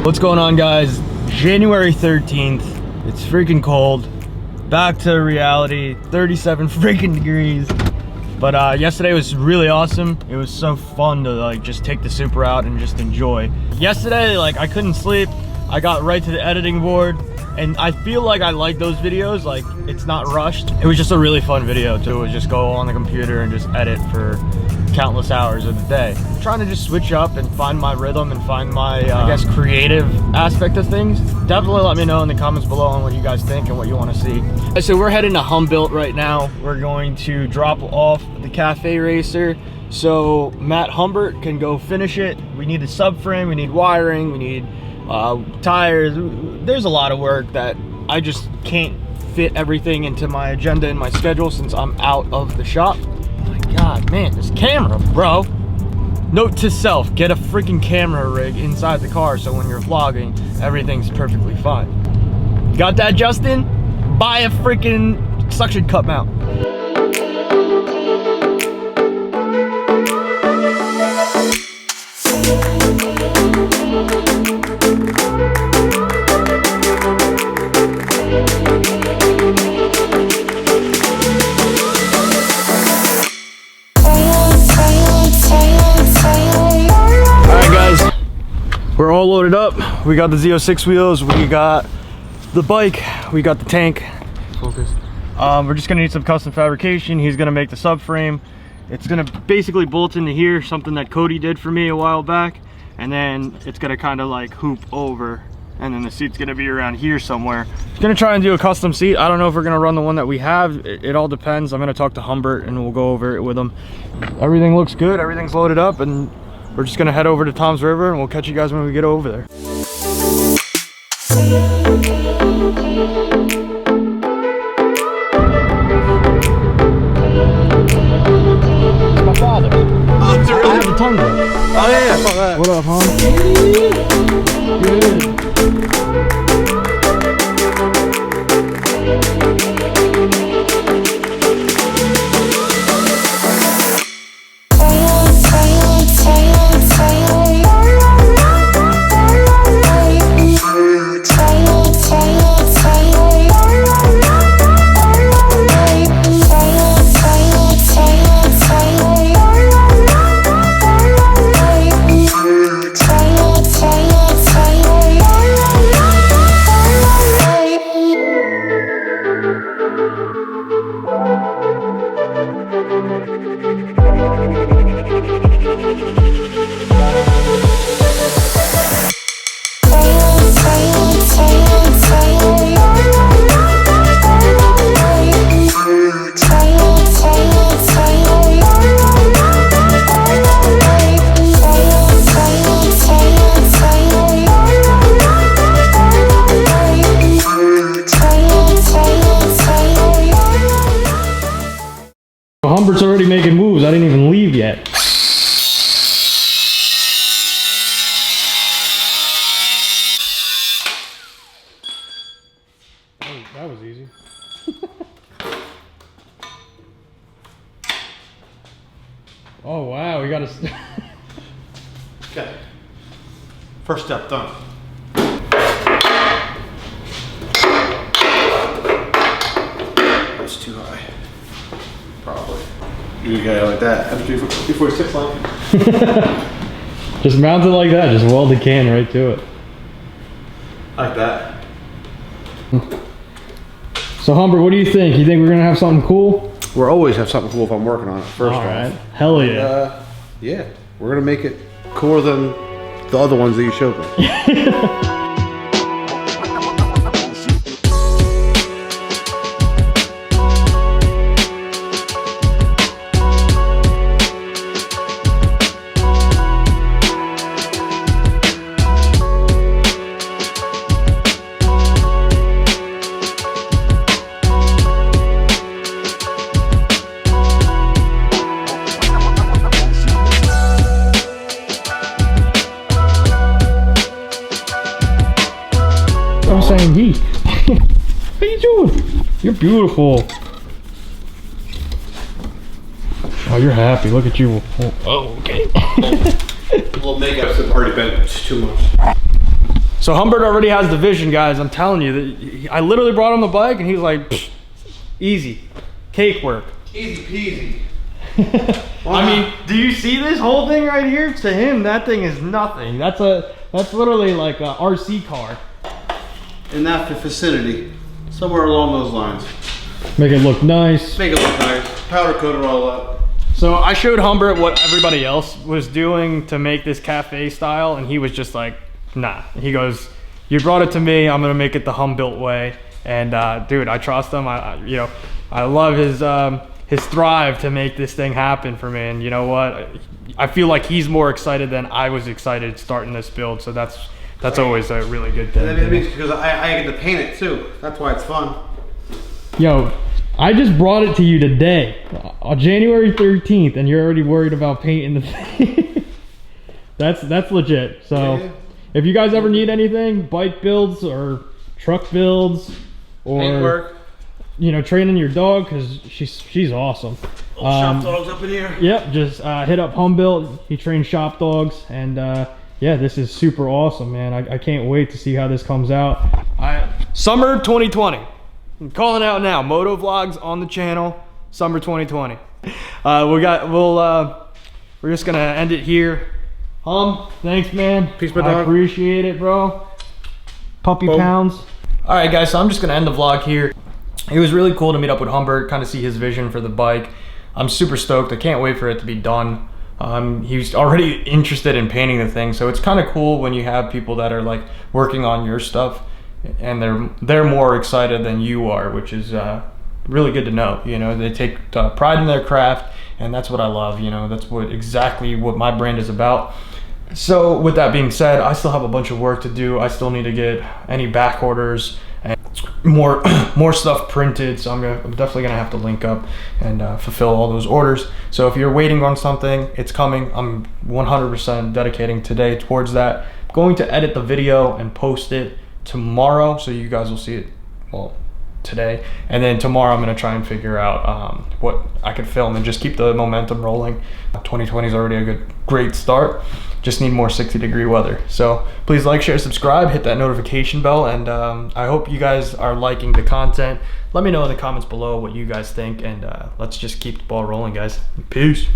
What's going on, guys? January 13th. It's freaking cold. Back to reality. 37 freaking degrees. But yesterday was really awesome. It was so fun to like just take the Supra out and just enjoy. Yesterday, like, I couldn't sleep. I got right to the editing board, and I feel like I like those videos. Like, it's not rushed. It was just a really fun video to just go on the computer and just edit for countless hours of the day. I'm trying to just switch up and find my rhythm and find my, I guess, creative aspect of things. Definitely let me know in the comments below on what you guys think and what you want to see. So we're heading to HUMBUILT right now. We're going to drop off the cafe racer so Matt Humbert can go finish it. We need a subframe, we need wiring, we need tires. There's a lot of work that I just can't fit everything into my agenda and my schedule since I'm out of the shop. Oh my god, man, this camera, bro. Note to self, get a freaking camera rig inside the car so when you're vlogging, everything's perfectly fine. Got that, Justin? Buy a freaking suction cup mount. We're all loaded up. We got the Z06 wheels, we got the bike, we got the tank. Focus. We're just gonna need some custom fabrication. He's gonna make the subframe. It's gonna basically bolt into here, something that Cody did for me a while back. And then it's gonna kind of like hoop over. And then the seat's gonna be around here somewhere. Gonna try and do a custom seat. I don't know if we're gonna run the one that we have. It all depends. I'm gonna talk to Humbert and we'll go over it with him. Everything looks good, everything's loaded up, and we're just gonna head over to Tom's River and we'll catch you guys when we get over there. It's my father. Oh, it's really? I have a tongue ring. Oh yeah, I saw that. What up, hon? Good. Humbert's already making moves. I didn't even leave yet. Oh, that was easy. Oh wow, we got a. Okay. First step done. That's too high. Probably. You got it like that. Before 6 line. Just mount it like that. Just weld the can right to it. Like that. So Humbert, what do you think? You think we're gonna have something cool? We'll always have something cool if I'm working on it first All off. right. Hell yeah. Yeah. We're gonna make it cooler than the other ones that you showed me. I'm saying ye. How you doing? You're beautiful. Oh, you're happy. Look at you. Oh, okay. A little makeup's already been too much. So Humbert already has the vision, guys. I'm telling you, I literally brought him the bike and he was like, easy, cake work. Easy peasy. I mean, do you see this whole thing right here? To him, that thing is nothing. That's literally like a RC car. In that vicinity, somewhere along those lines. Make it look nice. Make it look nice. Powder coat it all up. So I showed Humbert what everybody else was doing to make this cafe style, and he was just like, nah. He goes, you brought it to me, I'm gonna make it the HUMBUILT way. And dude, I trust him. You know, I love his thrive to make this thing happen for me. And you know what? I feel like he's more excited than I was excited starting this build. So that's always a really good thing. And that means because I get to paint it too. That's why it's fun. Yo, I just brought it to you today, on January 13th, and you're already worried about painting the thing. That's legit. So yeah. If you guys ever need anything, bike builds or truck builds, or paint work, you know, training your dog, because she's awesome. Shop dogs up in here. Yep, just hit up HUMBUILT. He trains shop dogs, and yeah, this is super awesome, man. I can't wait to see how this comes out. Summer 2020. I'm calling out now. Moto Vlogs on the channel. Summer 2020. We're just gonna end it here. Thanks, man. Peace, my dog. I appreciate it, bro. Puppy pounds. All right, guys. So I'm just gonna end the vlog here. It was really cool to meet up with Humbert, kind of see his vision for the bike. I'm super stoked. I can't wait for it to be done. He's already interested in painting the thing, so it's kind of cool when you have people that are like working on your stuff, and they're more excited than you are, which is really good to know. You know, they take pride in their craft, and that's what I love. You know, that's exactly what my brand is about. So with that being said, I still have a bunch of work to do. I still need to get any back orders and more stuff printed. So I'm definitely gonna have to link up and fulfill all those orders. So if you're waiting on something, it's coming. I'm 100% dedicating today towards that. I'm going to edit the video and post it tomorrow, so you guys will see it, well, today. And then tomorrow I'm gonna try and figure out what I can film and just keep the momentum rolling. 2020 is already a great start. Just need more 60-degree weather. So please like, share, subscribe, hit that notification bell, and I hope you guys are liking the content. Let me know in the comments below what you guys think, and let's just keep the ball rolling, guys. Peace.